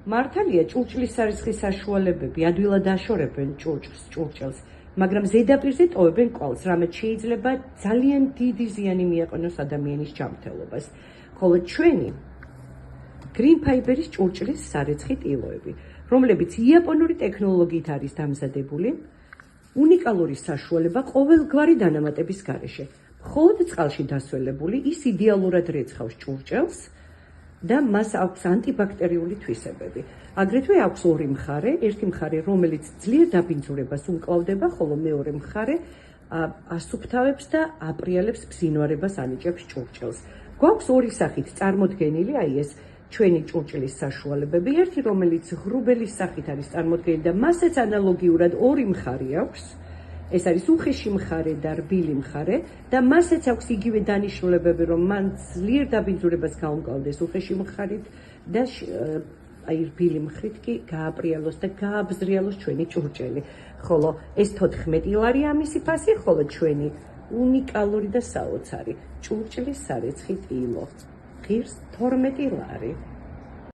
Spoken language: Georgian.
მართალია ჭურჭლის სარიცხის საშუალებები ადვილად აშორებენ ჭურჭელს, მაგრამ ზედაპირზე ტოვებენ კვალს, რამაც შეიძლება ძალიან დიდი ზიანი მიაყენოს ადამიანის ჯანმრთელობას. ხოლო ჩვენი green fiber-ის ჭურჭლის სარეცხი ტილოები, რომლებიც იაპონური ტექნოლოგიით არის დამზადებული, უნიკალური საშუალება ყოველგვარი დანამატების გარეშე. მხოლოდ წყალში დასველებული, ის იდეალურად რეცხავს ჭურჭელს და მას აქვს ანტიბაქტერიული თვისებები. აგრეთვე აქვს ორი მხარე, ერთი მხარე, რომელიც ძლიერ დაბინძურებას უმკლავდება, ხოლო მეორე მხარე ასუფთავებს და აპრიალებს ბზინვარებას ანიჭებს ჭურჭელს. გვაქვს ორი სახით წარმოდგენილი, აი ეს ჩვენი ჭურჭლის საშუალებები, ერთი რომელიც ღრუბელის სახით არის წარმოდგენილი და მასაც ანალოგიურად ორი მხარე აქვს. ეს არის უხეში მხარე და რბილი მხარე და მასაც აქვს იგივე დანიშნულებები, რომ მან ძლიერ დაბინძურებას გაუმკლავდეს უხეში მხარით და აი რბილი მხრით კი გააპრიალოს და გააბზრიალოს ჩვენი ჭურჭელი. ხოლო ეს 14 ლარია ამისი ფასი, ხოლო ჩვენი უნიკალური და საოცარი ჭურჭლის სარეცხი ტილო ღირს 12 ლარი.